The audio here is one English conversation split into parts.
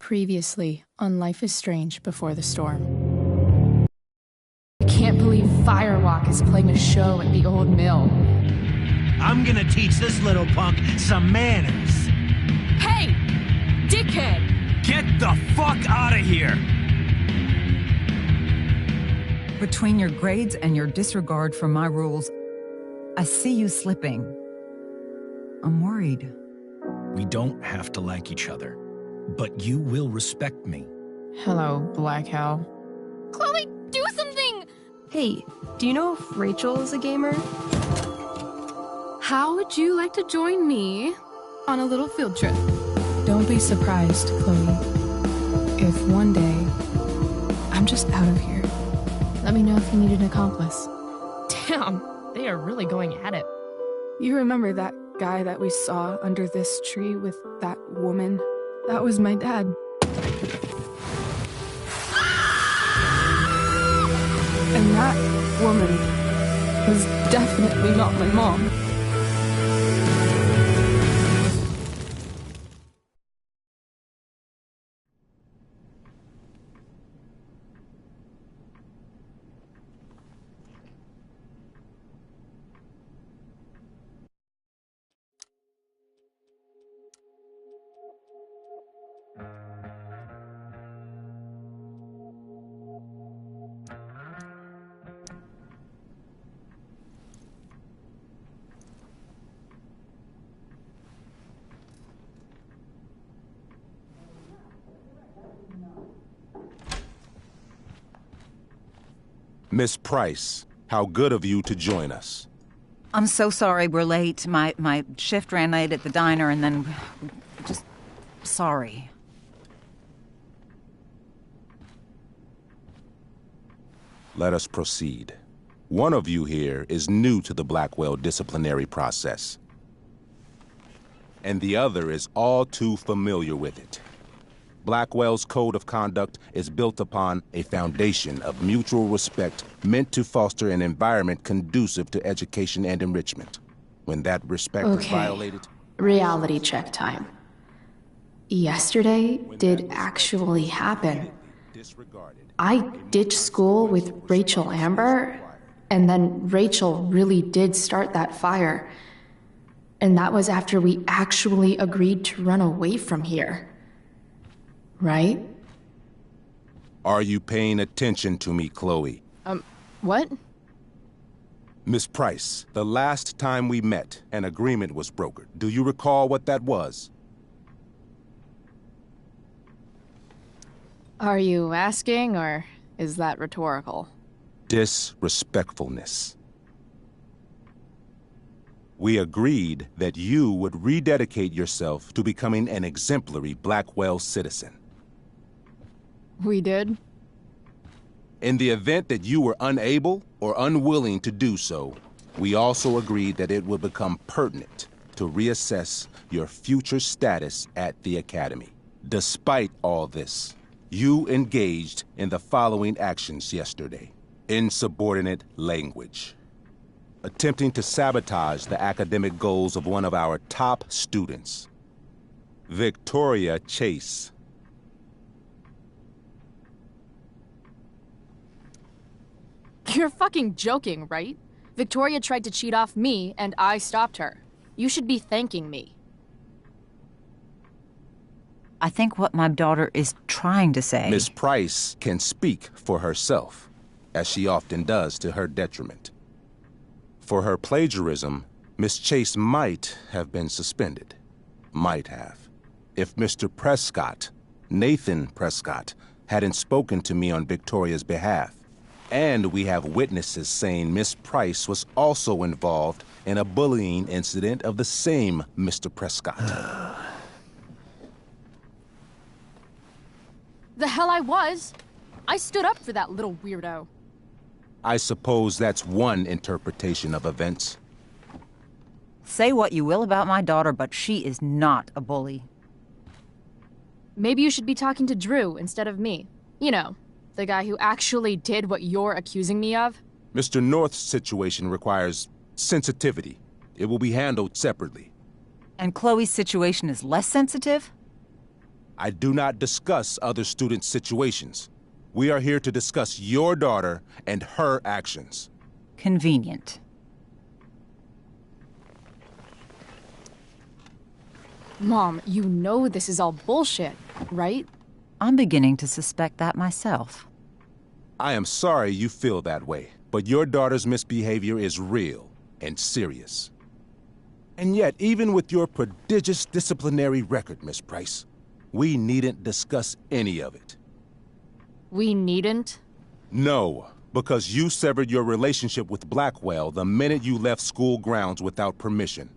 Previously on Life is Strange Before the Storm. I can't believe Firewalk is playing a show at the old mill. I'm gonna teach this little punk some manners. Hey! Dickhead! Get the fuck out of here! Between your grades and your disregard for my rules, I see you slipping. I'm worried. We don't have to like each other, but you will respect me. Hello, Black Hell. Chloe, do something! Hey, do you know if Rachel is a gamer? How would you like to join me on a little field trip? Don't be surprised, Chloe, if one day I'm just out of here. Let me know if you need an accomplice. Damn, they are really going at it. You remember that guy that we saw under this tree with that woman? That was my dad. And that woman was definitely not my mom. Miss Price, how good of you to join us. I'm so sorry we're late. My shift ran late at the diner and then... just... sorry. Let us proceed. One of you here is new to the Blackwell disciplinary process, and the other is all too familiar with it. Blackwell's code of conduct is built upon a foundation of mutual respect meant to foster an environment conducive to education and enrichment. When that respect is violated... Reality check time. Yesterday did actually happen. I ditched school with Rachel Amber, and then Rachel really did start that fire. And that was after we actually agreed to run away from here. Right? Are you paying attention to me, Chloe? What? Miss Price, the last time we met, an agreement was brokered. Do you recall what that was? Are you asking, or is that rhetorical? Disrespectfulness. We agreed that you would rededicate yourself to becoming an exemplary Blackwell citizen. We did? In the event that you were unable or unwilling to do so, we also agreed that it would become pertinent to reassess your future status at the Academy. Despite all this, you engaged in the following actions yesterday. Insubordinate language. Attempting to sabotage the academic goals of one of our top students, Victoria Chase. You're fucking joking, right? Victoria tried to cheat off me, and I stopped her. You should be thanking me. I think what my daughter is trying to say... Miss Price can speak for herself, as she often does to her detriment. For her plagiarism, Miss Chase might have been suspended. Might have. If Mr. Prescott, Nathan Prescott, hadn't spoken to me on Victoria's behalf. And we have witnesses saying Miss Price was also involved in a bullying incident of the same Mr. Prescott. The hell I was! I stood up for that little weirdo. I suppose that's one interpretation of events. Say what you will about my daughter, but she is not a bully. Maybe you should be talking to Drew instead of me. You know, the guy who actually did what you're accusing me of. Mr. North's situation requires sensitivity. It will be handled separately. And Chloe's situation is less sensitive? I do not discuss other students' situations. We are here to discuss your daughter and her actions. Convenient. Mom, you know this is all bullshit, right? I'm beginning to suspect that myself. I am sorry you feel that way, but your daughter's misbehavior is real and serious. And yet, even with your prodigious disciplinary record, Miss Price, we needn't discuss any of it. We needn't? No, because you severed your relationship with Blackwell the minute you left school grounds without permission.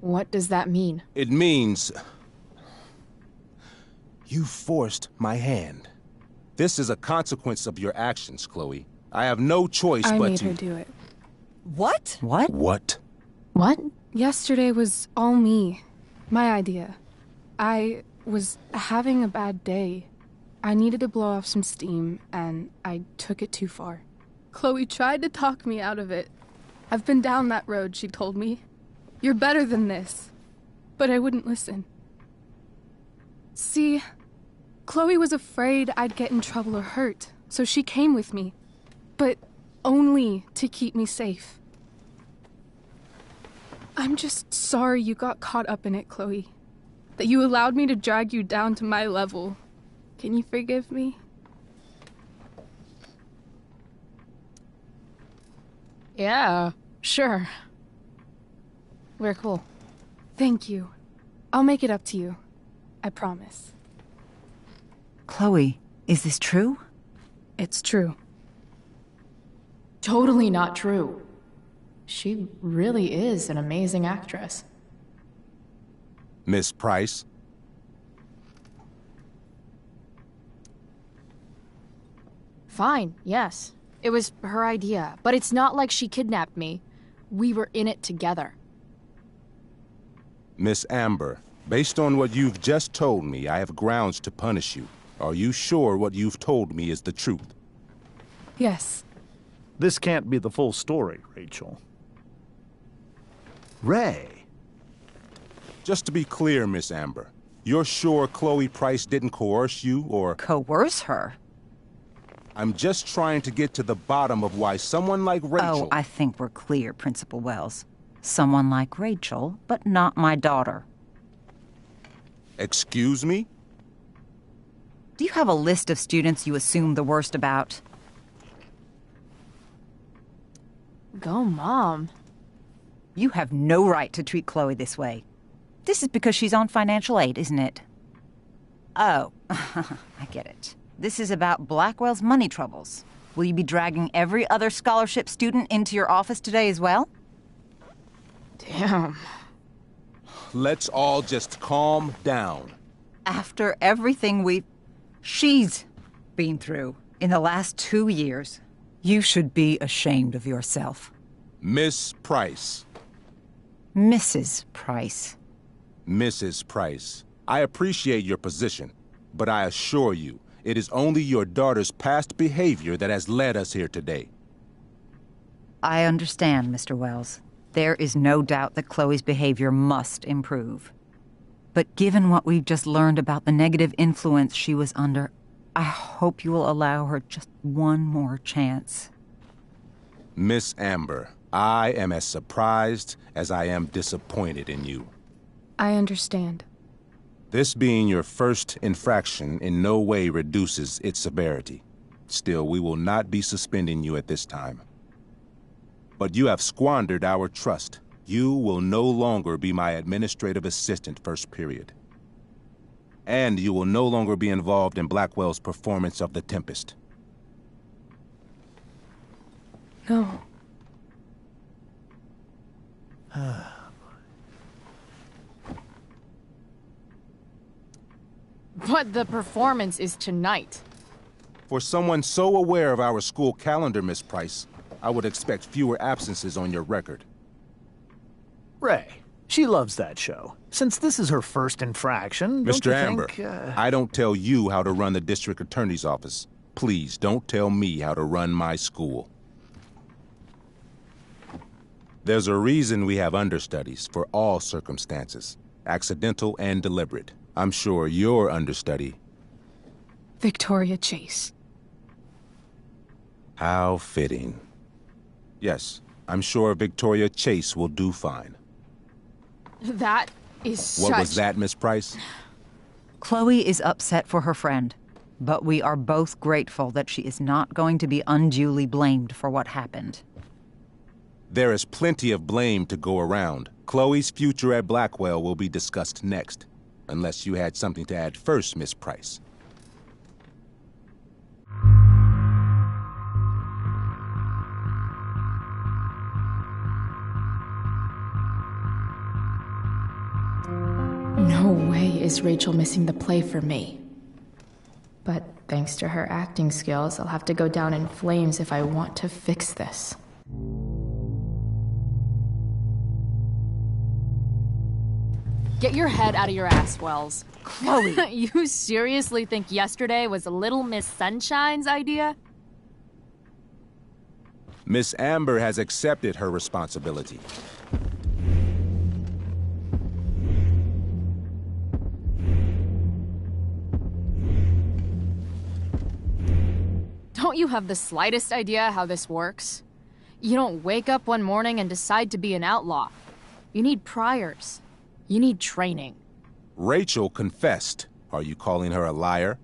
What does that mean? It means you forced my hand. This is a consequence of your actions, Chloe. I have no choice I but made to... her do it. What? What? What? What? Yesterday was all me. My idea. I was having a bad day. I needed to blow off some steam, and I took it too far. Chloe tried to talk me out of it. I've been down that road, she told me. You're better than this. But I wouldn't listen. See, Chloe was afraid I'd get in trouble or hurt, so she came with me. But only to keep me safe. I'm just sorry you got caught up in it, Chloe. That you allowed me to drag you down to my level. Can you forgive me? Yeah, sure. We're cool. Thank you. I'll make it up to you. I promise. Chloe, is this true? It's true. Totally not true. She really is an amazing actress. Miss Price? Fine, yes. It was her idea, but it's not like she kidnapped me. We were in it together. Miss Amber, based on what you've just told me, I have grounds to punish you. Are you sure what you've told me is the truth? Yes. This can't be the full story, Rachel. Ray. Just to be clear, Miss Amber, you're sure Chloe Price didn't coerce you, or... Coerce her? I'm just trying to get to the bottom of why someone like Rachel... Oh, I think we're clear, Principal Wells. Someone like Rachel, but not my daughter. Excuse me? Do you have a list of students you assume the worst about? Go, Mom. You have no right to treat Chloe this way. This is because she's on financial aid, isn't it? Oh, I get it. This is about Blackwell's money troubles. Will you be dragging every other scholarship student into your office today as well? Damn. Let's all just calm down. After everything she's been through in the last 2 years, you should be ashamed of yourself. Miss Price. Mrs. Price. Mrs. Price, I appreciate your position, but I assure you, it is only your daughter's past behavior that has led us here today. I understand, Mr. Wells. There is no doubt that Chloe's behavior must improve. But given what we've just learned about the negative influence she was under, I hope you will allow her just one more chance. Miss Amber, I am as surprised as I am disappointed in you. I understand. This being your first infraction in no way reduces its severity. Still, we will not be suspending you at this time. But you have squandered our trust. You will no longer be my administrative assistant first period. And you will no longer be involved in Blackwell's performance of The Tempest. No. But the performance is tonight. For someone so aware of our school calendar, Miss Price, I would expect fewer absences on your record. Ray. She loves that show. Since this is her first infraction, don't Mr. you Amber, think, I don't tell you how to run the district attorney's office. Please don't tell me how to run my school. There's a reason we have understudies for all circumstances, accidental and deliberate. I'm sure your understudy. Victoria Chase. How fitting. Yes, I'm sure Victoria Chase will do fine. That is such... What was that, Miss Price? Chloe is upset for her friend, but we are both grateful that she is not going to be unduly blamed for what happened. There is plenty of blame to go around. Chloe's future at Blackwell will be discussed next. Unless you had something to add first, Miss Price. No way is Rachel missing the play for me. But thanks to her acting skills, I'll have to go down in flames if I want to fix this. Get your head out of your ass, Wells. Chloe! You seriously think yesterday was Little Miss Sunshine's idea? Miss Amber has accepted her responsibility. Don't you have the slightest idea how this works? You don't wake up one morning and decide to be an outlaw. You need priors. You need training. Rachel confessed. Are you calling her a liar?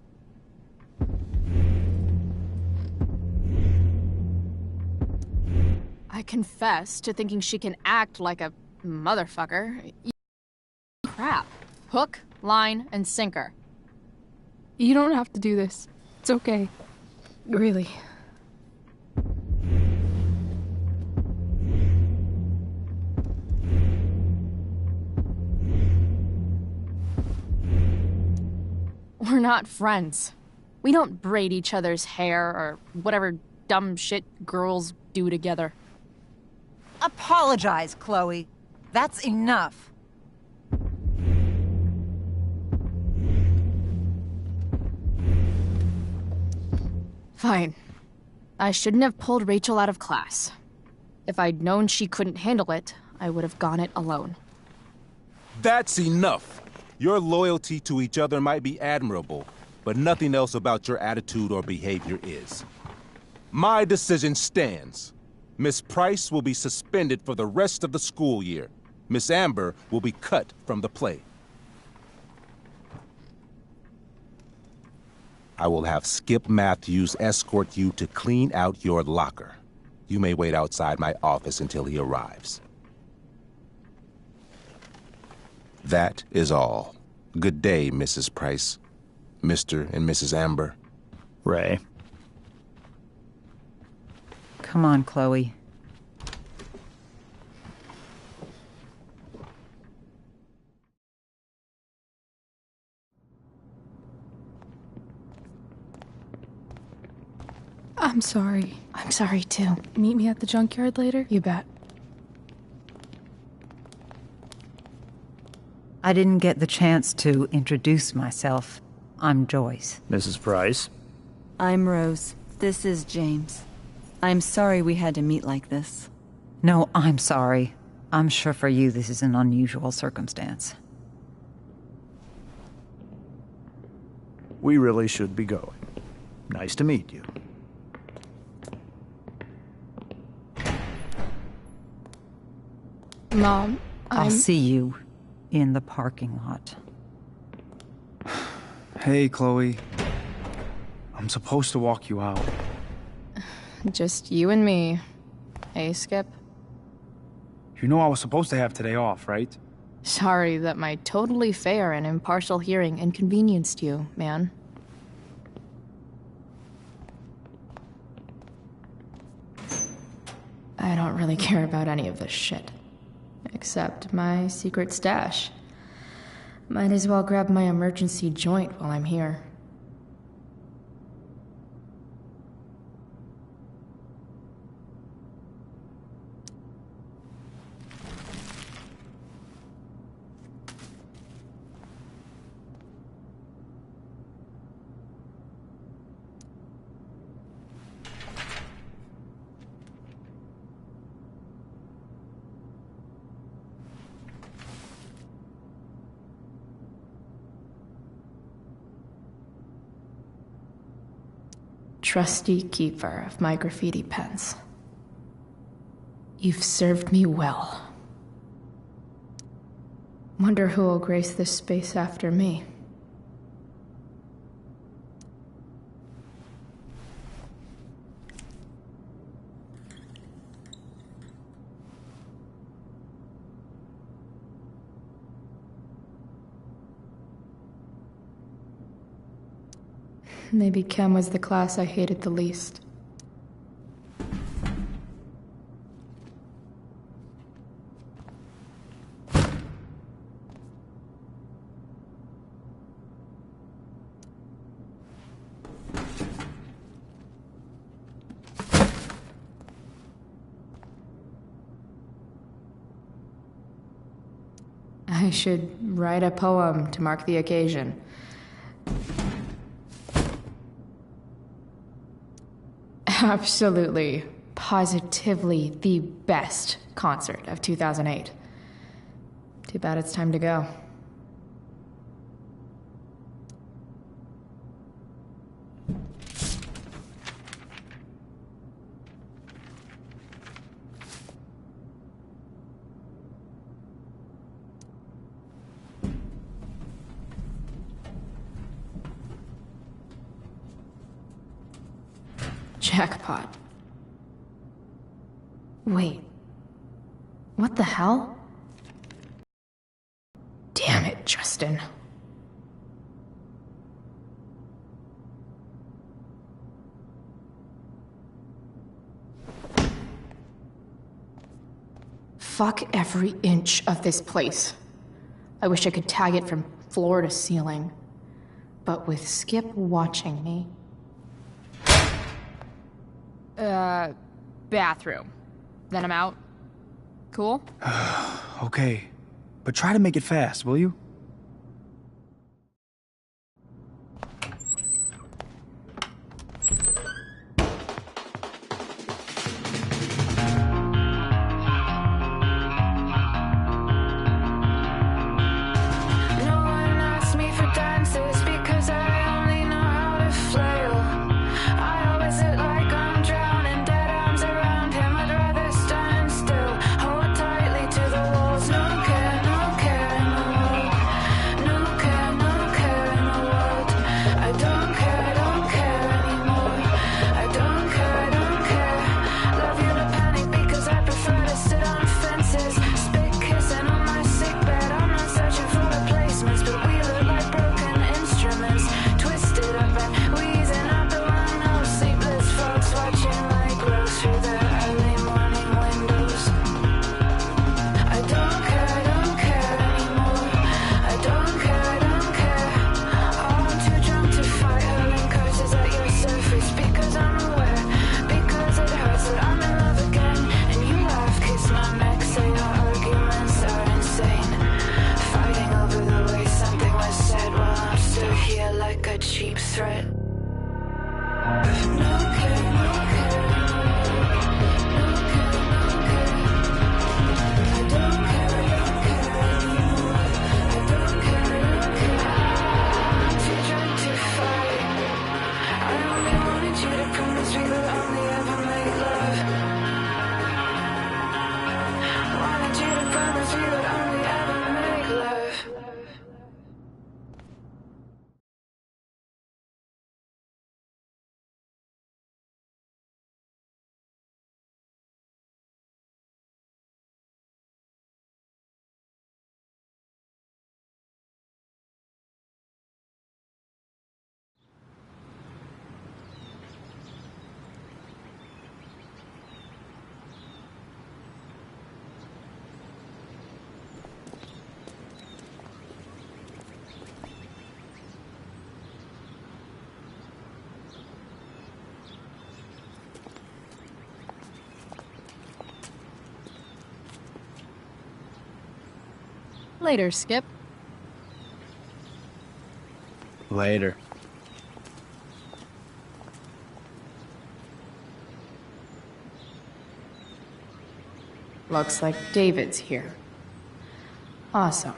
I confess to thinking she can act like a motherfucker. Crap. Hook, line, and sinker. You don't have to do this. It's okay. Really. We're not friends. We don't braid each other's hair or whatever dumb shit girls do together. Apologize, Chloe. That's enough. Fine. I shouldn't have pulled Rachel out of class. If I'd known she couldn't handle it, I would have gone it alone. That's enough. Your loyalty to each other might be admirable, but nothing else about your attitude or behavior is. My decision stands. Miss Price will be suspended for the rest of the school year. Miss Amber will be cut from the play. I will have Skip Matthews escort you to clean out your locker. You may wait outside my office until he arrives. That is all. Good day, Mrs. Price. Mr. and Mrs. Amber. Ray. Come on, Chloe. I'm sorry. I'm sorry too. Meet me at the junkyard later? You bet. I didn't get the chance to introduce myself. I'm Joyce. Mrs. Price. I'm Rose. This is James. I'm sorry we had to meet like this. No, I'm sorry. I'm sure for you this is an unusual circumstance. We really should be going. Nice to meet you. Mom, I'll see you in the parking lot. Hey, Chloe. I'm supposed to walk you out. Just you and me. Hey, Skip. You know I was supposed to have today off, right? Sorry that my totally fair and impartial hearing inconvenienced you, man. I don't really care about any of this shit. Except my secret stash. Might as well grab my emergency joint while I'm here. trusty keeper of my graffiti pens. You've served me well. Wonder who will grace this space after me. Maybe Chem was the class I hated the least. I should write a poem to mark the occasion. Absolutely, positively the best concert of 2008. Too bad it's time to go. Jackpot. Wait. What the hell? Damn it, Justin. Fuck every inch of this place. I wish I could tag it from floor to ceiling. But with Skip watching me... Bathroom. Then I'm out. Cool? Okay, but try to make it fast, will you? Later, Skip. Later. Looks like David's here. Awesome.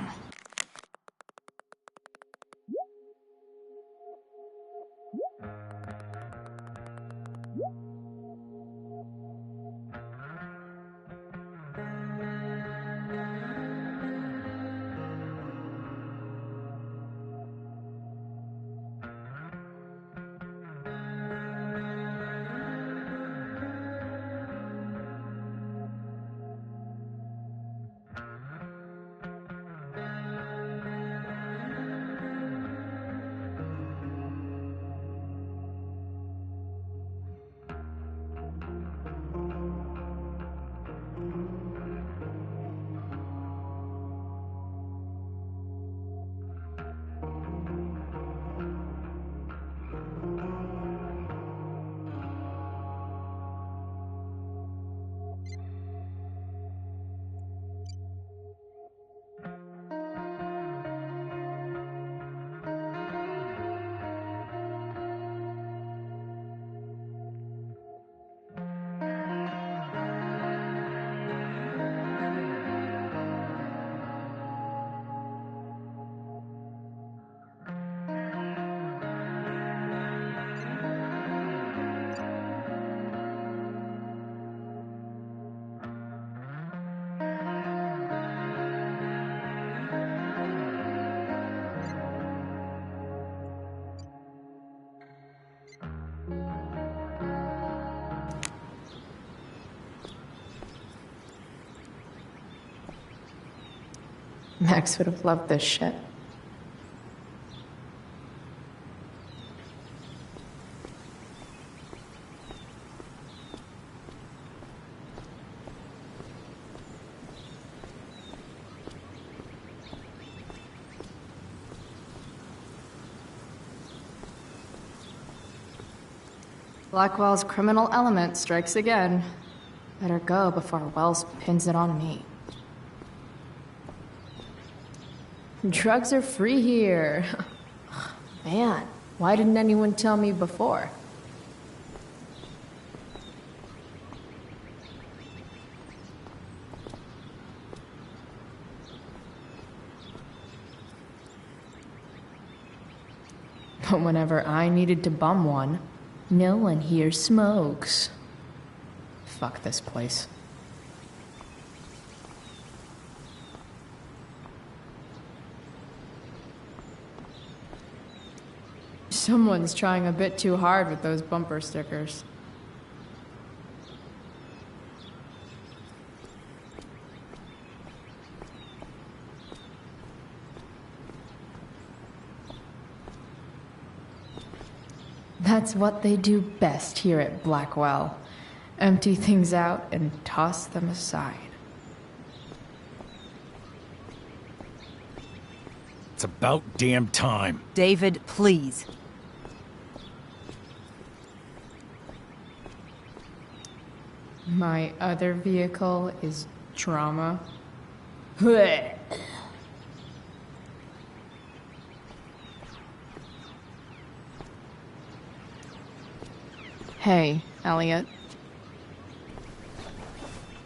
Max would have loved this shit. Blackwell's criminal element strikes again. Better go before Wells pins it on me. Drugs are free here. Man, why didn't anyone tell me before? But whenever I needed to bum one, no one here smokes. Fuck this place. Someone's trying a bit too hard with those bumper stickers. That's what they do best here at Blackwell. Empty things out and toss them aside. It's about damn time. David, please. My other vehicle is trauma. Hey, Elliot.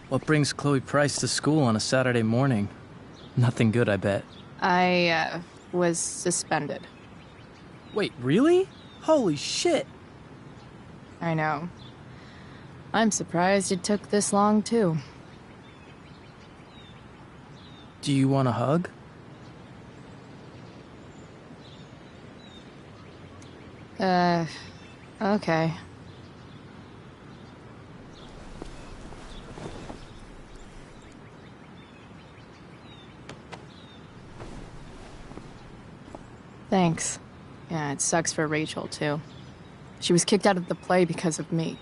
What brings Chloe Price to school on a Saturday morning? Nothing good, I bet. I, was suspended. Wait, really? Holy shit! I know. I'm surprised it took this long, too. Do you want a hug? Okay. Thanks. Yeah, it sucks for Rachel, too. She was kicked out of the play because of me.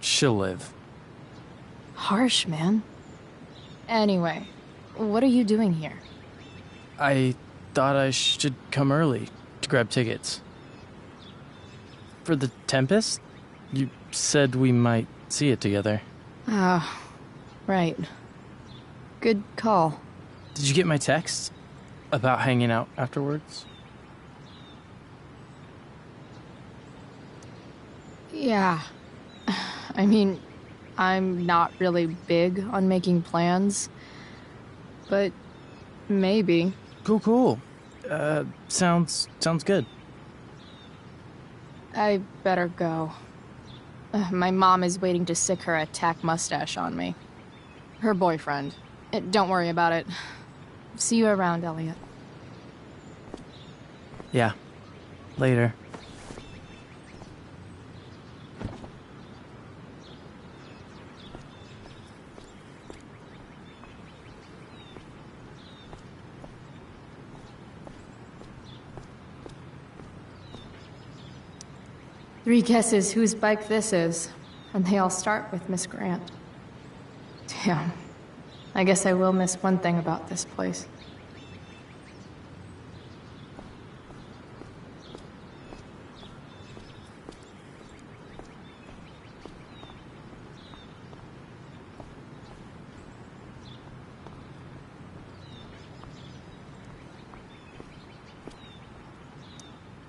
She'll live. Harsh, man. Anyway, what are you doing here? I thought I should come early to grab tickets. For the Tempest? You said we might see it together. Oh, right. Good call. Did you get my text? About hanging out afterwards? Yeah. I mean, I'm not really big on making plans, but maybe. Cool. Sounds good. I better go. My mom is waiting to sick her attack mustache on me. Her boyfriend. Don't worry about it. See you around, Elliot. Yeah. Later. Three guesses whose bike this is, and they all start with Miss Grant. Damn. I guess I will miss one thing about this place.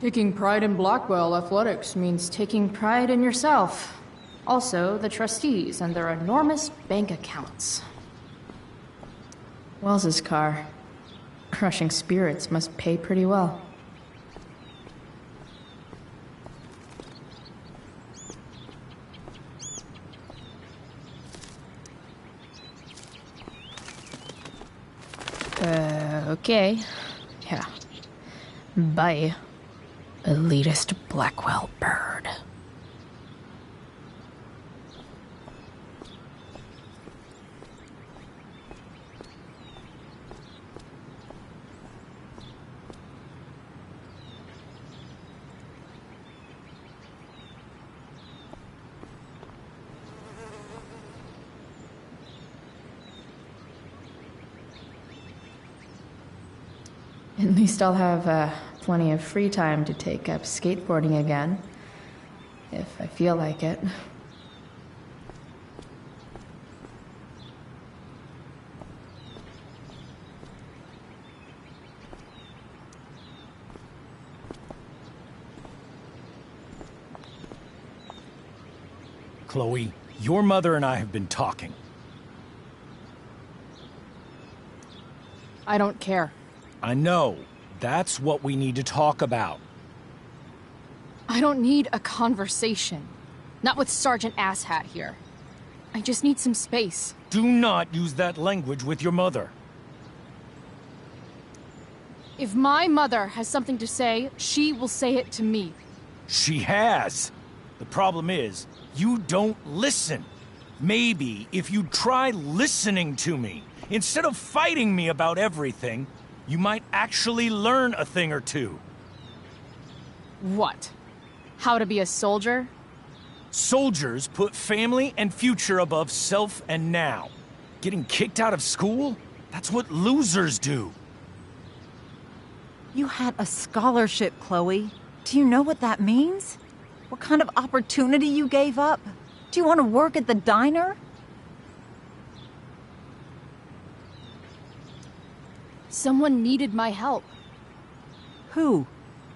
Taking pride in Blackwell athletics means taking pride in yourself. Also, the trustees and their enormous bank accounts. Wells's car. Crushing spirits must pay pretty well. Okay. Yeah. Bye. Elitist Blackwell bird. At least I'll have plenty of free time to take up skateboarding again. If I feel like it. Chloe, your mother and I have been talking. I don't care. I know. That's what we need to talk about. I don't need a conversation. Not with Sergeant Asshat here. I just need some space. Do not use that language with your mother. If my mother has something to say, she will say it to me. She has. The problem is, you don't listen. Maybe if you try listening to me, instead of fighting me about everything, you might actually learn a thing or two. What? How to be a soldier? Soldiers put family and future above self and now. Getting kicked out of school? That's what losers do. You had a scholarship, Chloe. Do you know what that means? What kind of opportunity you gave up? Do you want to work at the diner? Someone needed my help. Who?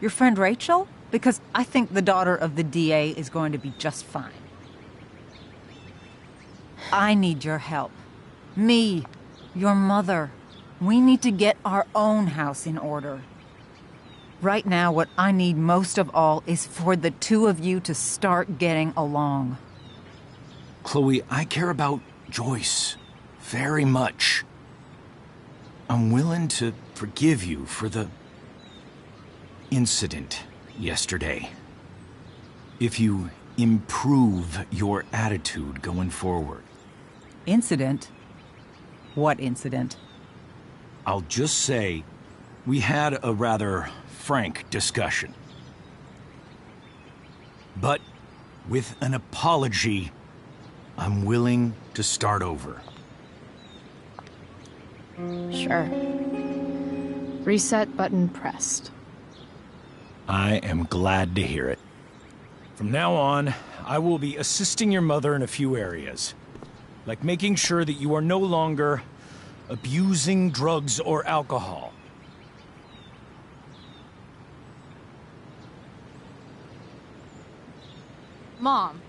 Your friend Rachel? Because I think the daughter of the DA is going to be just fine. I need your help. Me, your mother. We need to get our own house in order. Right now, what I need most of all is for the two of you to start getting along. Chloe, I care about Joyce very much. I'm willing to forgive you for the incident yesterday. If you improve your attitude going forward. Incident? What incident? I'll just say, we had a rather frank discussion. But with an apology, I'm willing to start over. Sure. Reset button pressed. I am glad to hear it. From now on, I will be assisting your mother in a few areas. Like making sure that you are no longer abusing drugs or alcohol. Mom.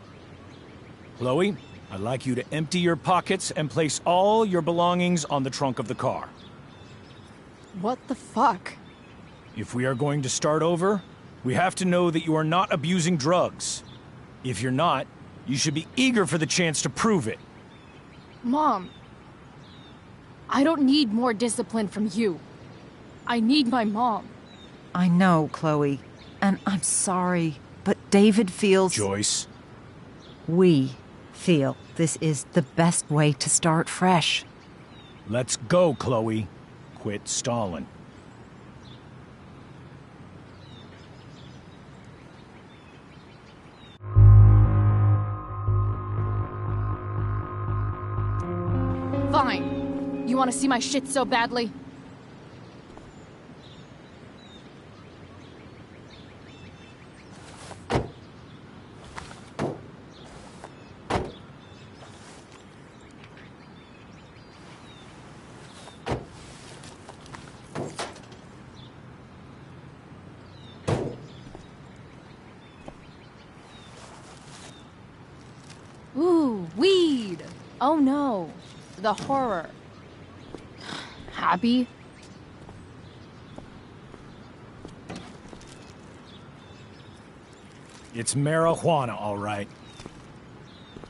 Chloe, I'd like you to empty your pockets and place all your belongings on the trunk of the car. What the fuck? If we are going to start over, we have to know that you are not abusing drugs. If you're not, you should be eager for the chance to prove it. Mom. I don't need more discipline from you. I need my mom. I know, Chloe, and I'm sorry, but David feels... Joyce. We feel this is the best way to start fresh. Let's go, Chloe. Quit stalling. Fine. You want to see my shit so badly? Ooh, weed! Oh no, the horror. Happy? It's marijuana, all right.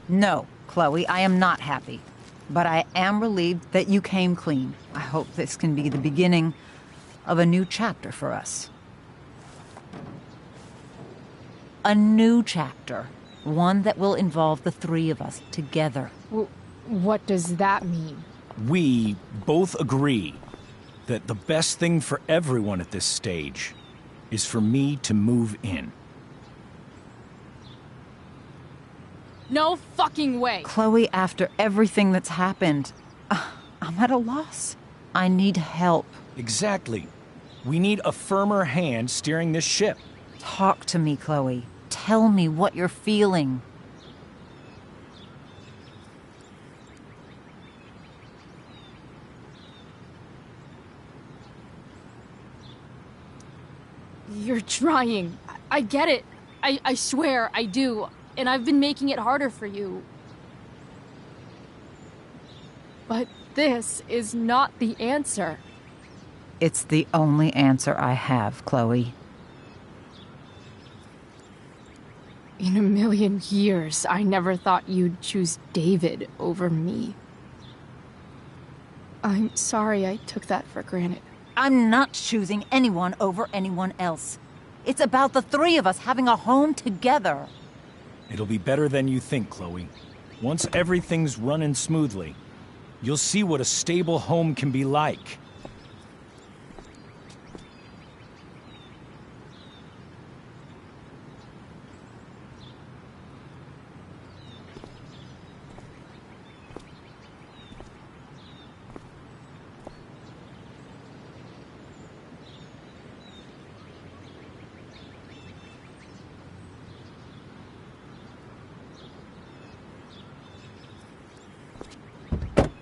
No, Chloe, I am not happy. But I am relieved that you came clean. I hope this can be the beginning of a new chapter for us. A new chapter. One that will involve the three of us together. What does that mean? We both agree that the best thing for everyone at this stage is for me to move in. No fucking way! Chloe, after everything that's happened, I'm at a loss. I need help. Exactly. We need a firmer hand steering this ship. Talk to me, Chloe. Tell me what you're feeling. You're trying. I get it. I swear I do. And I've been making it harder for you. But this is not the answer. It's the only answer I have, Chloe. In a million years, I never thought you'd choose David over me. I'm sorry I took that for granted. I'm not choosing anyone over anyone else. It's about the three of us having a home together. It'll be better than you think, Chloe. Once everything's running smoothly, you'll see what a stable home can be like.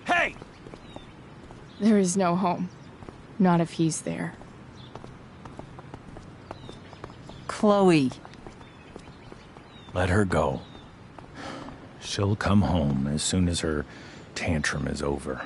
Hey! There is no home. Not if he's there. Chloe. Let her go. She'll come home as soon as her tantrum is over.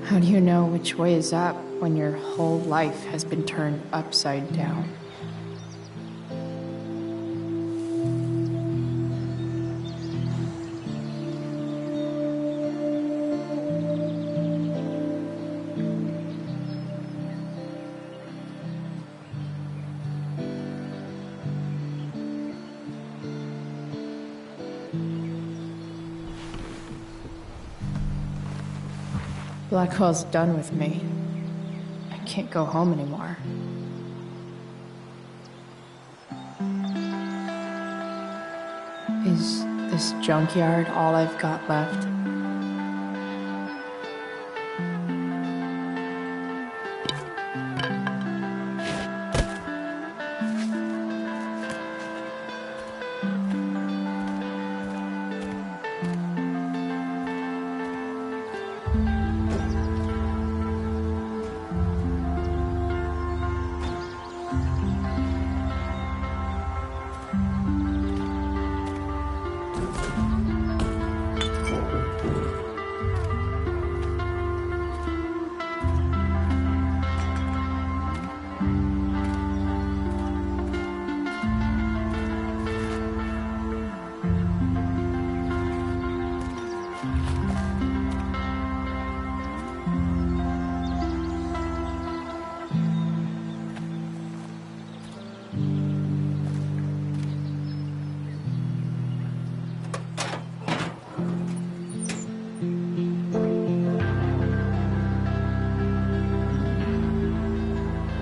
How do you know which way is up when your whole life has been turned upside down? Blackwell's done with me. I can't go home anymore. Is this junkyard all I've got left?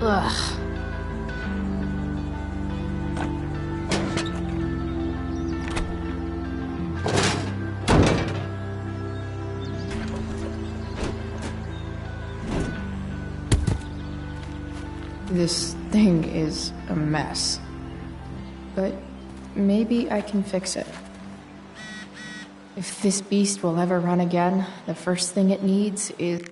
Ugh. This thing is a mess. But maybe I can fix it. If this beast will ever run again, the first thing it needs is...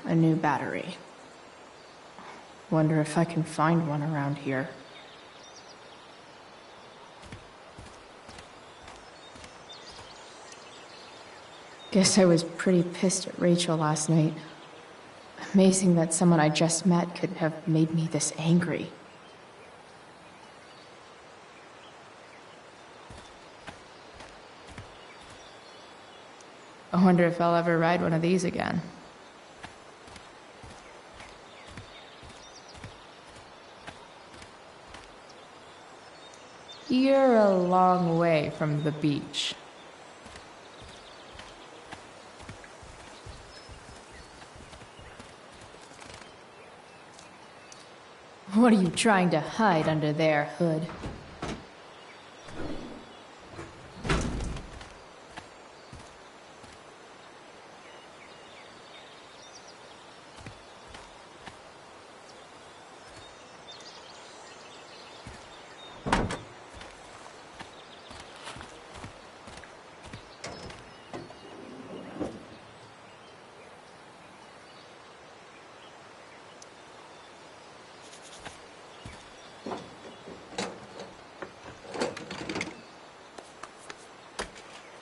a new battery. Wonder if I can find one around here. Guess I was pretty pissed at Rachel last night. Amazing that someone I just met could have made me this angry. I wonder if I'll ever ride one of these again. You're a long way from the beach. What are you trying to hide under there, Hood?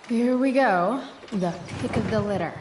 Here we go. The pick of the litter.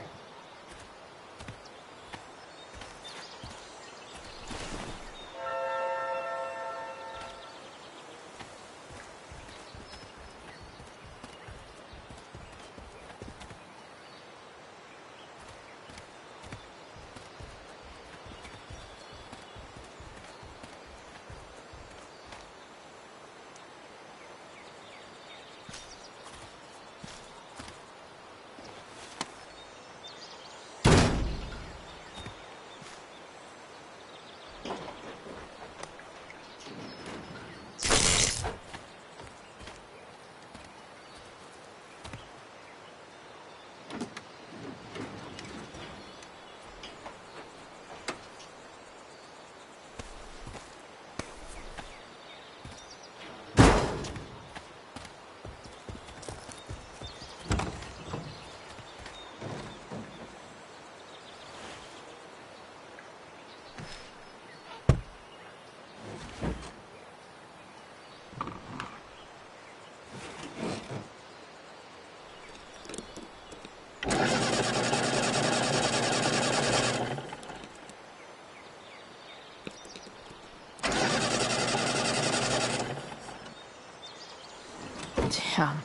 Damn.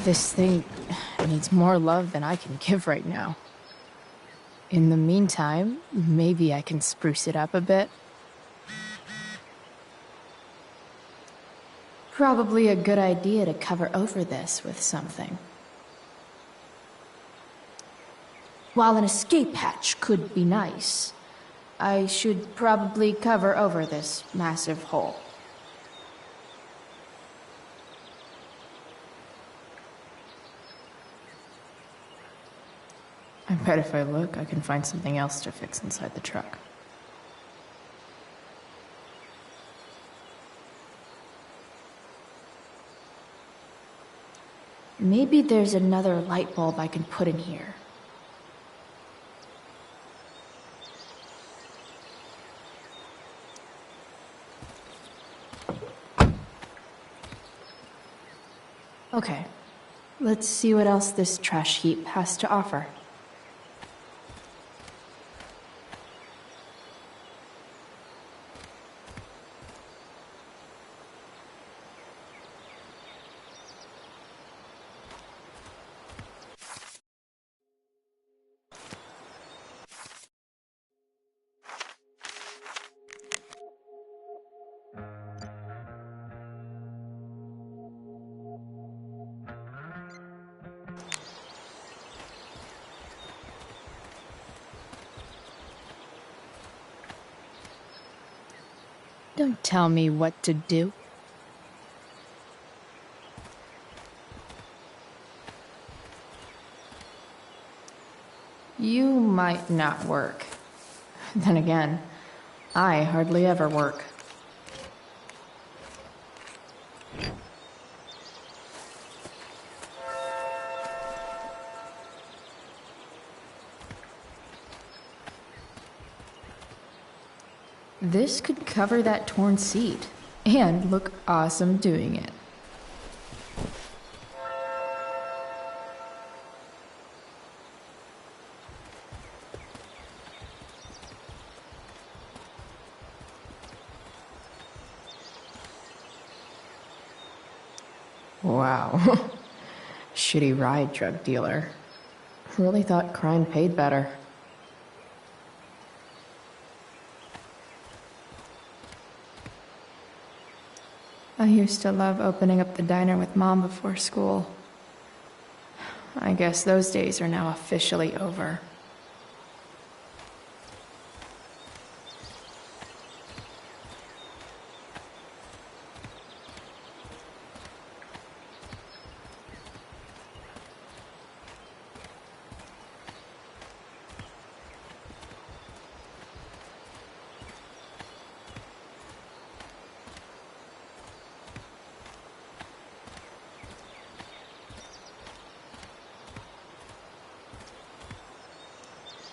This thing needs more love than I can give right now. In the meantime, maybe I can spruce it up a bit. Probably a good idea to cover over this with something. While an escape hatch could be nice, I should probably cover over this massive hole. I bet if I look, I can find something else to fix inside the truck. Maybe there's another light bulb I can put in here. Okay, let's see what else this trash heap has to offer. Don't tell me what to do. You might not work. Then again, I hardly ever work. This could cover that torn seat and look awesome doing it. Wow. Shitty ride, drug dealer. Really thought crime paid better. I used to love opening up the diner with Mom before school. I guess those days are now officially over.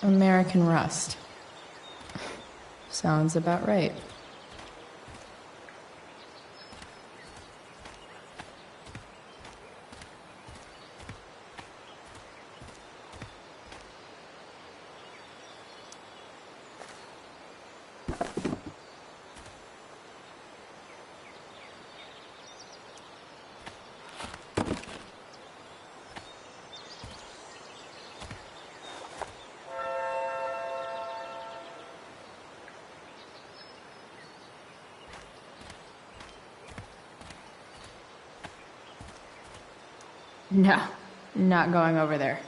American Rust. Sounds about right. No, not going over there.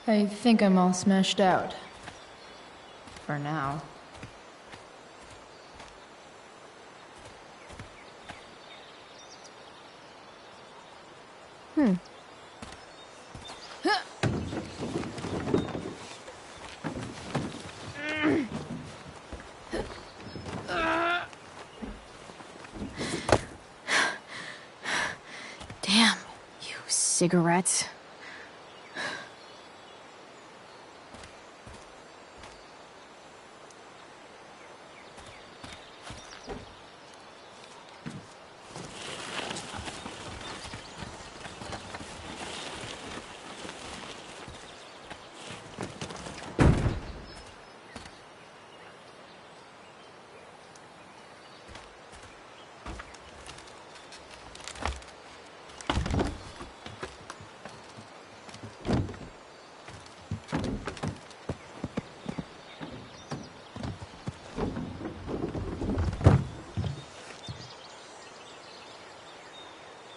I think I'm all smashed out. For now. Damn, you cigarettes.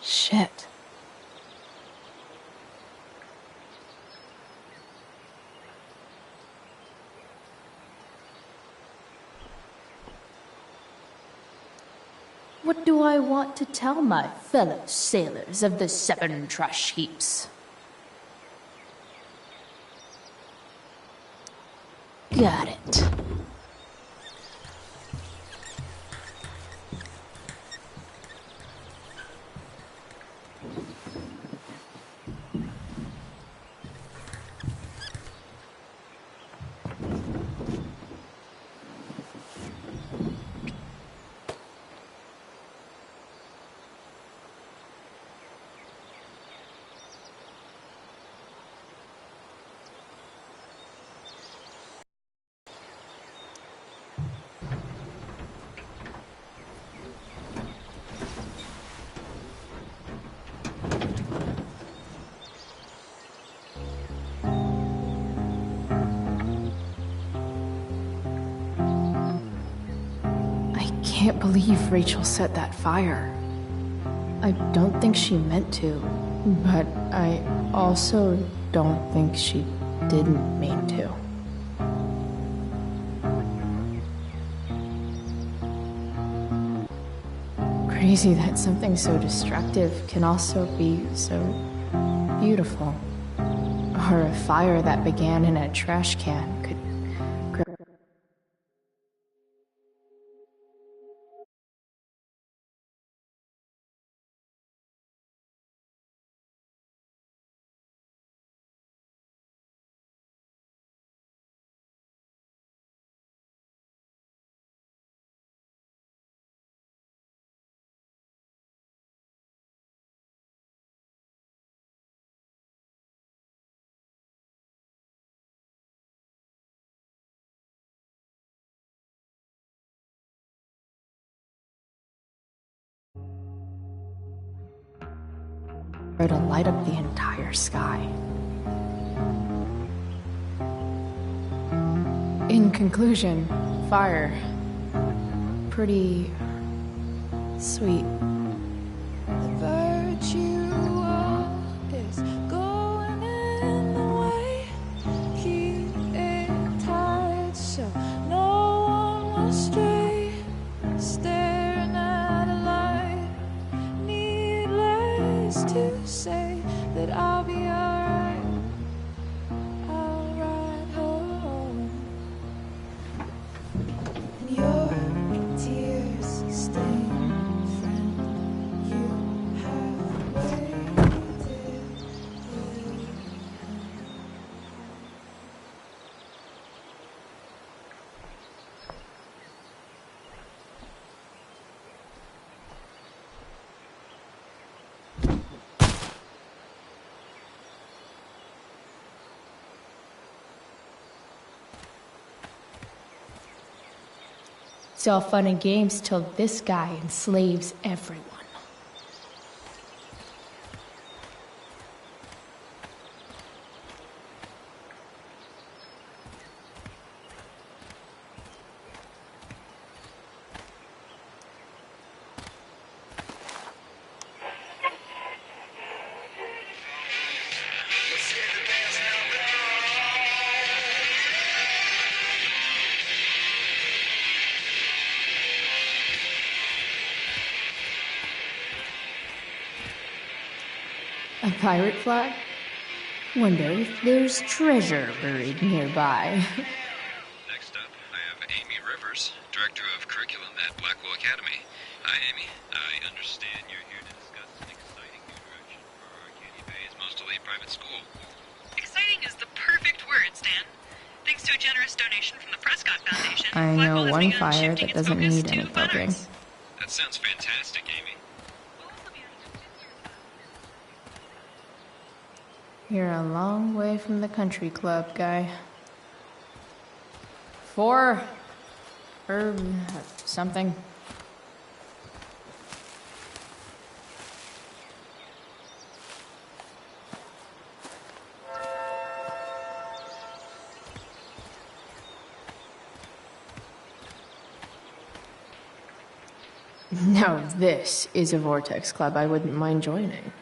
Shit. What do I want to tell my fellow sailors of the 7 trash heaps? Got it. I can't believe Rachel set that fire. I don't think she meant to, but I also don't think she didn't mean to. crazy that something so destructive can also be so beautiful. Or a fire that began in a trash can could grow. To light up the entire sky. In conclusion, fire. Pretty sweet. The virtue is going in the way. Keep it tight so no one will stray. Staring at a light. Needless to say that I'll be alright. I'll ride home. And your tears stain, friend. You have waited with him. It's all fun and games till this guy enslaves everyone. A pirate flag? Wonder if there's treasure buried nearby. Next up, I have Amy Rivers, Director of Curriculum at Blackwell Academy. Hi, Amy. I understand you're here to discuss an exciting new direction for our Candy Bay's most elite private school. Exciting is the perfect word, Stan. Thanks to a generous donation from the Prescott Foundation, I Blackwell know has one begun fire shifting that its doesn't focus need to any fine poking. arts. That sounds fantastic, Amy. You're a long way from the country club, guy. 4 or something. Now this is a Vortex Club I wouldn't mind joining.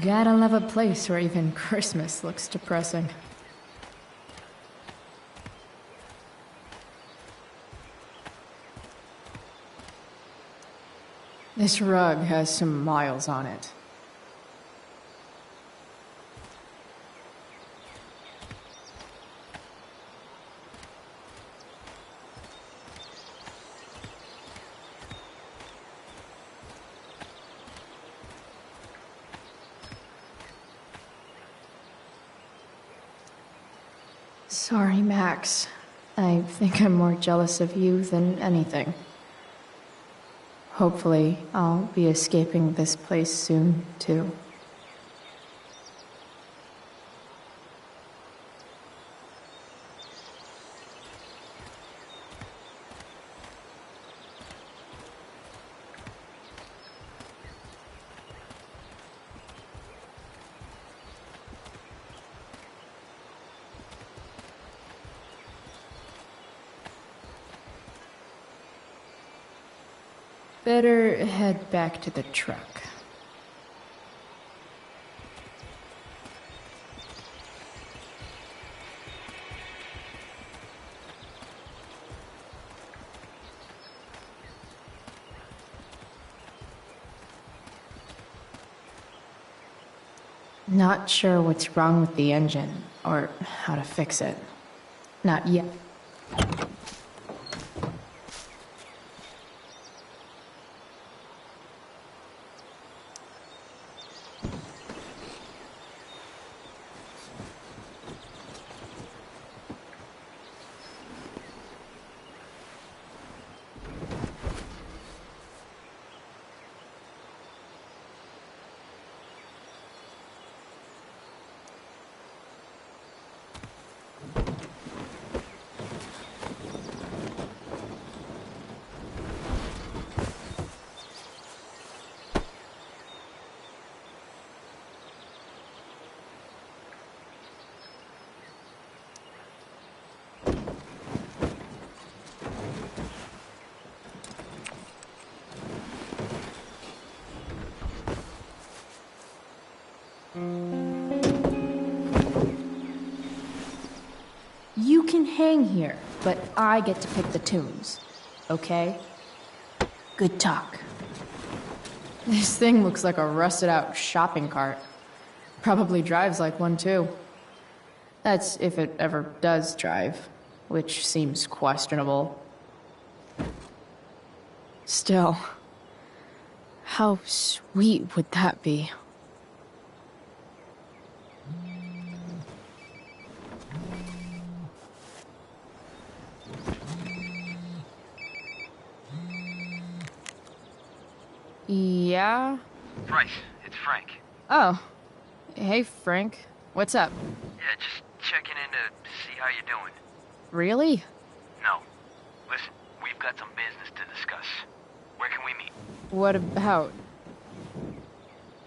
Gotta love a place where even Christmas looks depressing. This rug has some miles on it. Sorry, Max. I think I'm more jealous of you than anything. Hopefully, I'll be escaping this place soon, too. Better head back to the truck. Not sure what's wrong with the engine, or how to fix it. Not yet. You can hang here, but I get to pick the tunes. Okay? Good talk. This thing looks like a rusted out shopping cart. Probably drives like one too. That's if it ever does drive, which seems questionable. Still, how sweet would that be? Yeah? Bryce, it's Frank. Oh. Hey, Frank. What's up? Yeah, just checking in to see how you're doing. Really? No. Listen, we've got some business to discuss. Where can we meet? What about?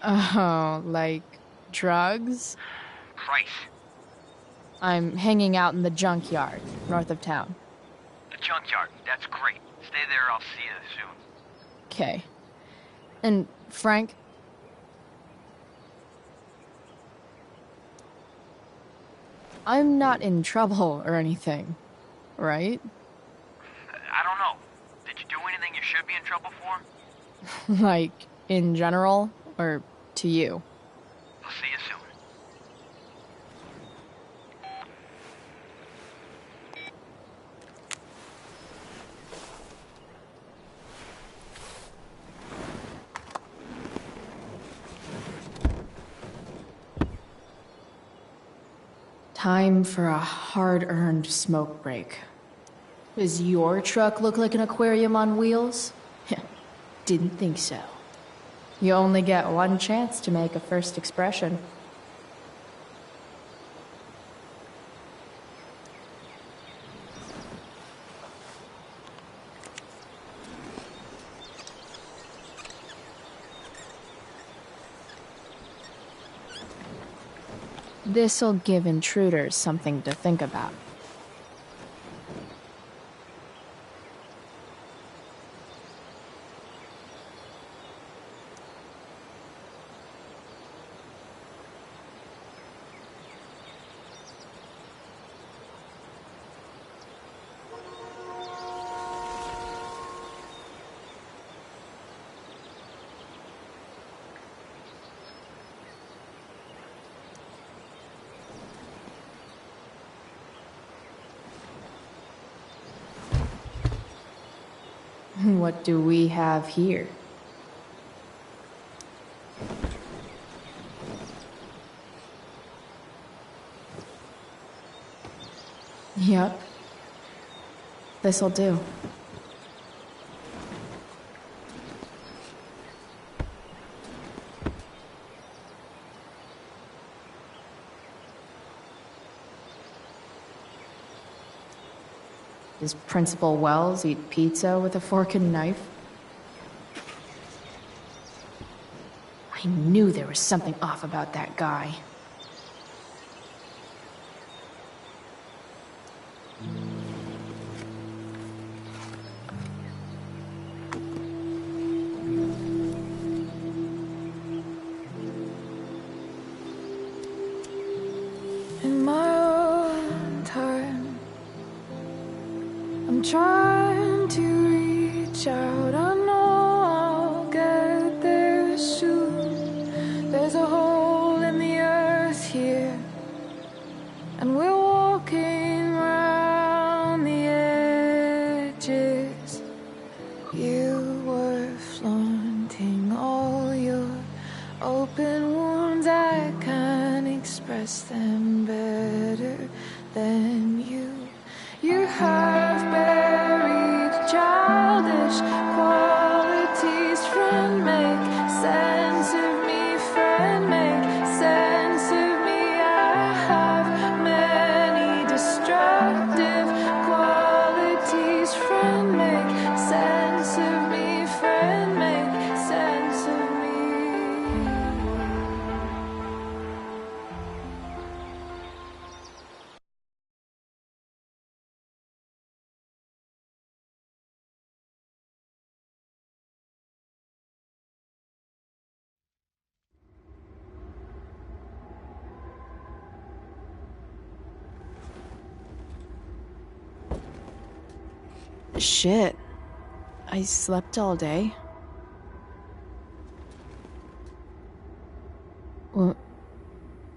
Oh, like drugs? Bryce. I'm hanging out in the junkyard, north of town. The junkyard, that's great. Stay there, I'll see you soon. Okay. And, Frank? I'm not in trouble or anything, right? I don't know. Did you do anything you should be in trouble for? Like, in general, or to you? I'll see you soon. Time for a hard-earned smoke break. Does your truck look like an aquarium on wheels? Didn't think so. You only get one chance to make a first expression. This'll give intruders something to think about. What do we have here? Yep. This'll do. Does Principal Wells eat pizza with a fork and knife? I knew there was something off about that guy. trying to reach out. I know I'll get there soon. There's a hole in the earth here, and we're walking round the edges. You were flaunting all your open wounds. I can't express them better than you. You have buried childish qualities. Friend, make sense of me. Friend, make sense of me. I have many destructive qualities. Friend, make sense of me. Friend, make sense of me. Shit. I slept all day.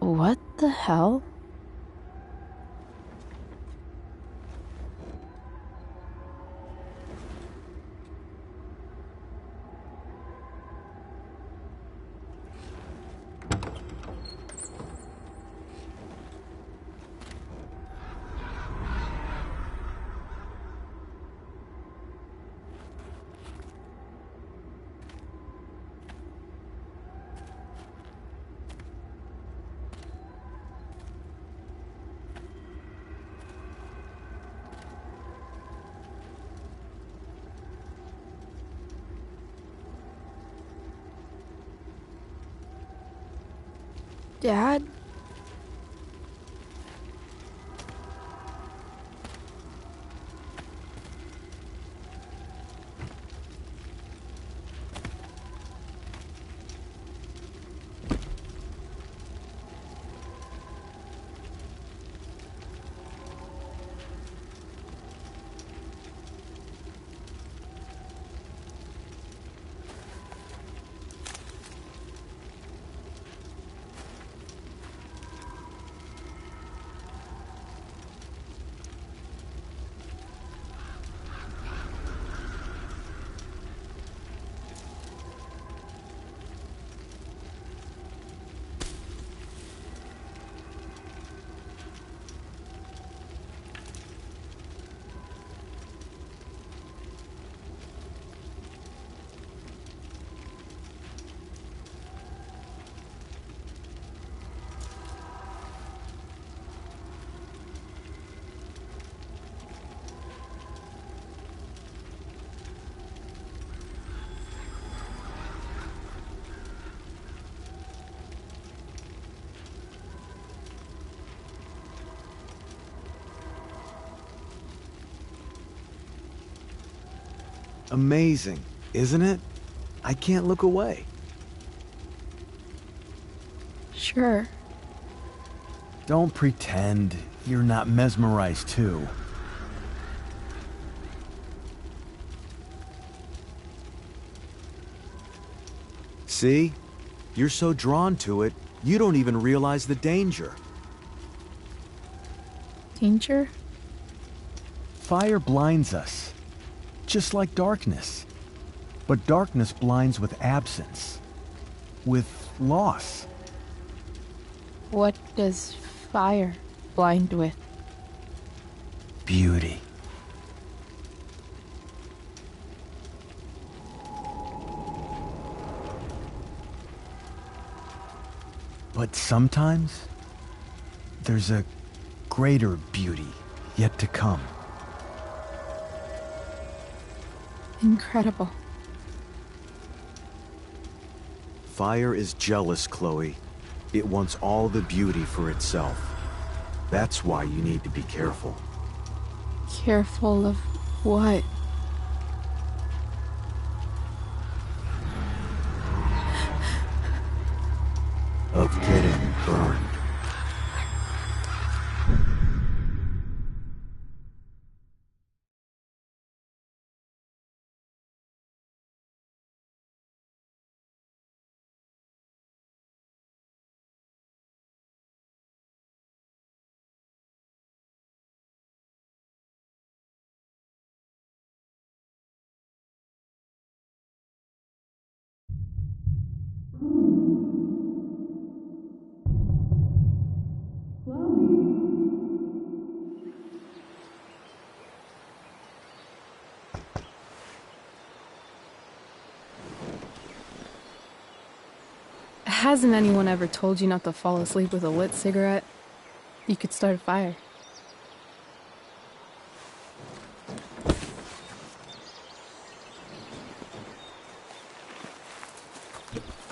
What the hell? Dad? Amazing, isn't it? I can't look away. Sure. Don't pretend you're not mesmerized too. See? You're so drawn to it, you don't even realize the danger. Danger? Fire blinds us, just like darkness. But darkness blinds with absence, with loss. What does fire blind with? Beauty. But sometimes, there's a greater beauty yet to come. Incredible. Fire is jealous, Chloe. It wants all the beauty for itself. That's why you need to be careful. Careful of what? Of getting burned. Hasn't anyone ever told you not to fall asleep with a lit cigarette? You could start a fire.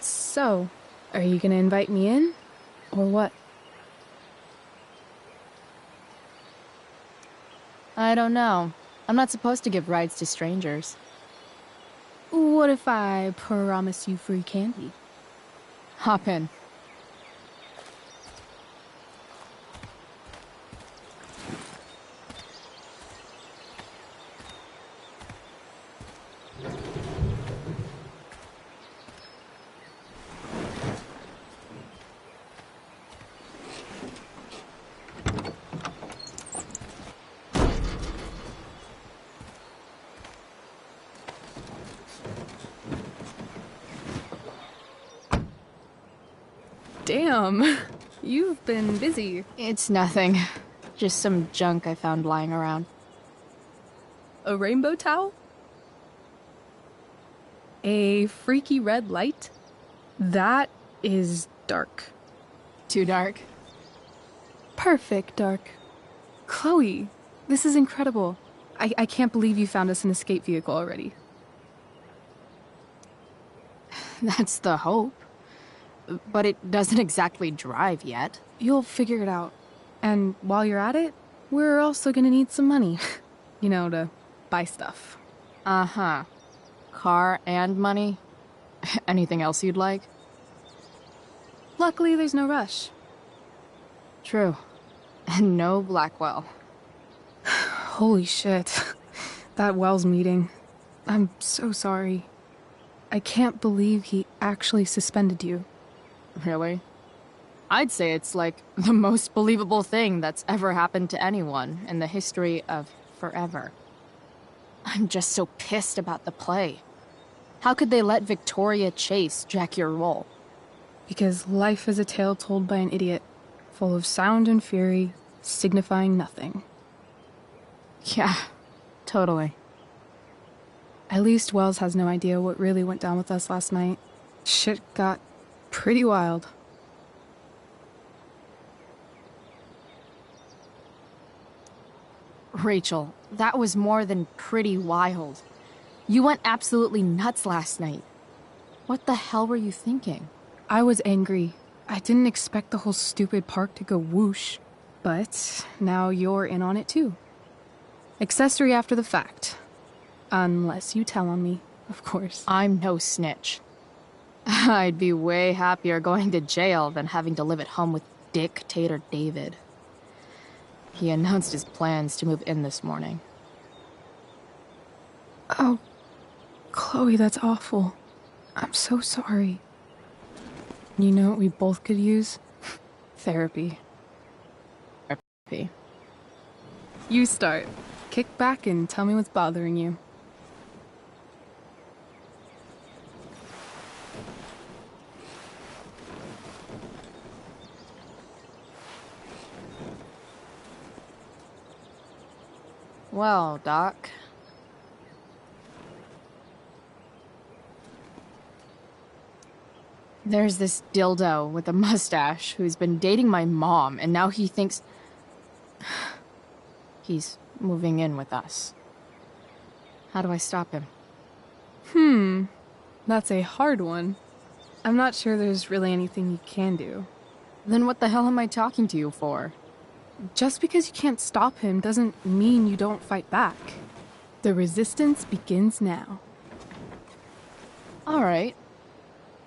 So, are you gonna invite me in? Or what? I don't know. I'm not supposed to give rides to strangers. What if I promise you free candy? Hop in. Damn, you've been busy. It's nothing. Just some junk I found lying around. A rainbow towel? A freaky red light? That is dark. Too dark? Perfect dark. Chloe, this is incredible. I can't believe you found us an escape vehicle already. That's the hope. But it doesn't exactly drive yet. You'll figure it out. And while you're at it, we're also gonna need some money. You know, to buy stuff. Uh-huh. Car and money? Anything else you'd like? Luckily, there's no rush. True. And no Blackwell. Holy shit. That Wells meeting. I'm so sorry. I can't believe he actually suspended you. Really? I'd say it's like the most believable thing that's ever happened to anyone in the history of forever. I'm just so pissed about the play. How could they let Victoria Chase jack your role? Because life is a tale told by an idiot, full of sound and fury, signifying nothing. Yeah, totally. At least Wells has no idea what really went down with us last night. Shit got pretty wild. Rachel, that was more than pretty wild. You went absolutely nuts last night. What the hell were you thinking? I was angry. I didn't expect the whole stupid park to go whoosh. But now you're in on it too. Accessory after the fact. Unless you tell on me, of course. I'm no snitch. I'd be way happier going to jail than having to live at home with Dictator David. He announced his plans to move in this morning. Oh, Chloe, that's awful. I'm so sorry. You know what we both could use? Therapy. Therapy. You start. Kick back and tell me what's bothering you. Well, Doc. There's this dildo with a mustache who's been dating my mom, and now he thinks he's moving in with us. How do I stop him? That's a hard one. I'm not sure there's really anything you can do. Then what the hell am I talking to you for? Just because you can't stop him doesn't mean you don't fight back. The resistance begins now. All right.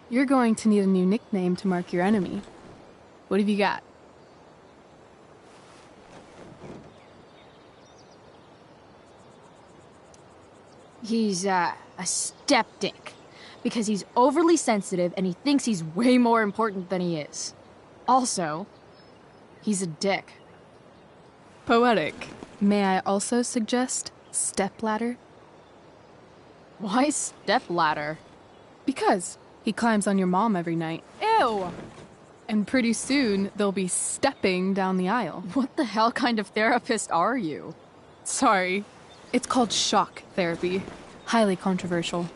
You're going to need a new nickname to mark your enemy. What have you got? He's, a skeptic. Because he's overly sensitive and he thinks he's way more important than he is. Also, he's a dick. Poetic. May I also suggest stepladder? Why stepladder? Because He climbs on your mom every night. Ew! And pretty soon, they'll be stepping down the aisle. What the hell kind of therapist are you? Sorry. It's called shock therapy. Highly controversial.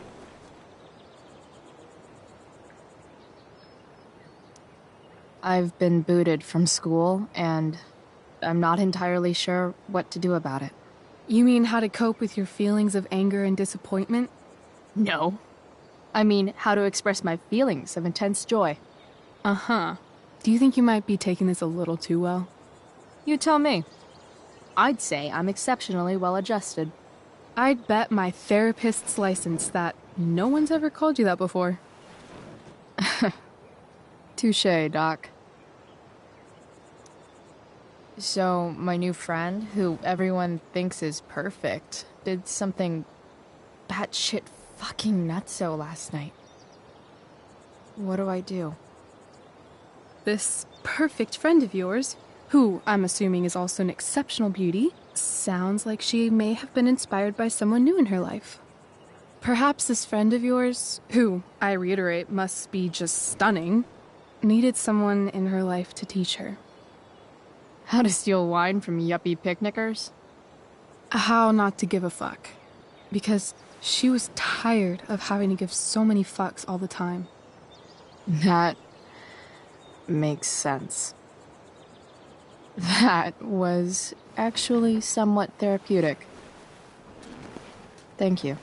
I've been booted from school, and I'm not entirely sure what to do about it. You mean how to cope with your feelings of anger and disappointment? No. I mean, how to express my feelings of intense joy. Uh-huh. Do you think you might be taking this a little too well? You tell me. I'd say I'm exceptionally well-adjusted. I'd bet my therapist's license that no one's ever called you that before. Touché, Doc. So, my new friend, who everyone thinks is perfect, did something batshit fucking nutso last night. What do I do? This perfect friend of yours, who I'm assuming is also an exceptional beauty, sounds like she may have been inspired by someone new in her life. Perhaps this friend of yours, who, I reiterate, must be just stunning, needed someone in her life to teach her. How to steal wine from yuppie picnickers? How not to give a fuck. Because she was tired of having to give so many fucks all the time. That makes sense. That was actually somewhat therapeutic. Thank you.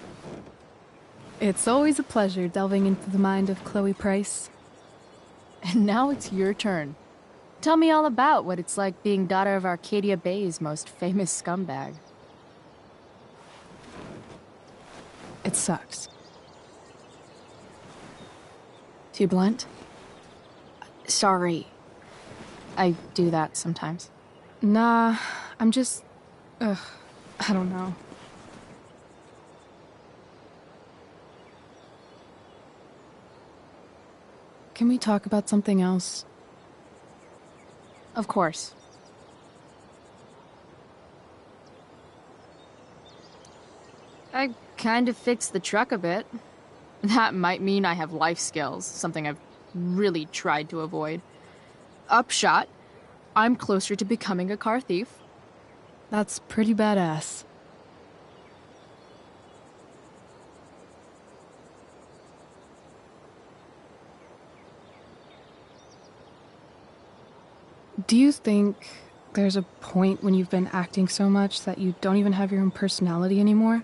It's always a pleasure delving into the mind of Chloe Price. And now it's your turn. Tell me all about what it's like being daughter of Arcadia Bay's most famous scumbag. It sucks. Too blunt? Sorry. I do that sometimes. Nah, I'm just... I don't know. Can we talk about something else? Of course. I kind of fixed the truck a bit. That might mean I have life skills, something I've really tried to avoid. Upshot, I'm closer to becoming a car thief. That's pretty badass. Do you think there's a point when you've been acting so much that you don't even have your own personality anymore?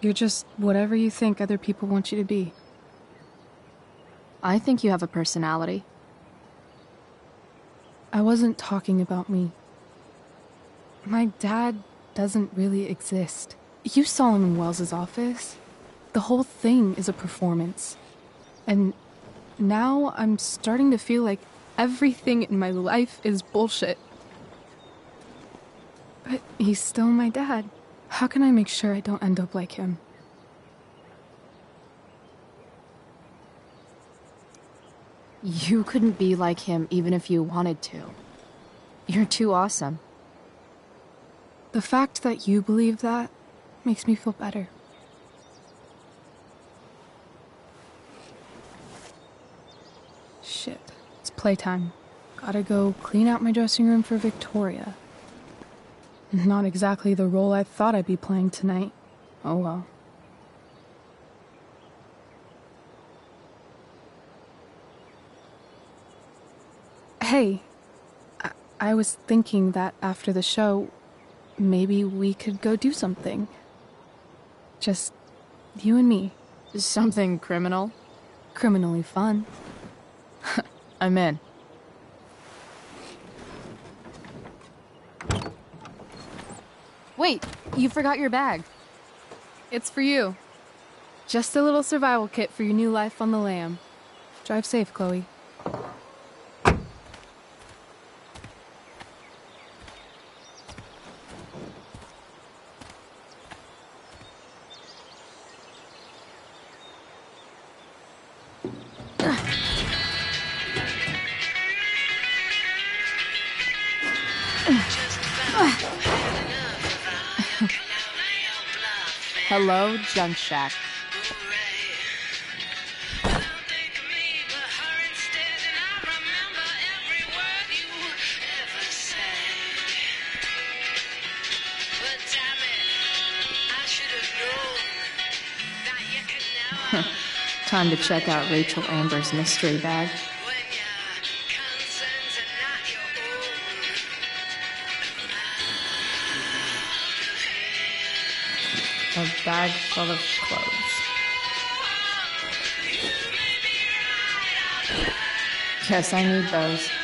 You're just whatever you think other people want you to be. I think you have a personality. I wasn't talking about me. My dad doesn't really exist. You saw him in Wells's office. The whole thing is a performance. And now I'm starting to feel like everything in my life is bullshit. But he's still my dad. How can I make sure I don't end up like him? You couldn't be like him even if you wanted to. You're too awesome. The fact that you believe that makes me feel better. Shit, it's playtime. Gotta go clean out my dressing room for Victoria. Not exactly the role I thought I'd be playing tonight. Oh well. Hey, I was thinking that after the show, maybe we could go do something. Just you and me. Something criminal? Criminally fun. I'm in. Wait, you forgot your bag. It's for you. Just a little survival kit for your new life on the lam. Drive safe, Chloe. Hello, Junk Shack. Time to check out Rachel Amber's mystery bag. A bag full of clothes. Guess I need those.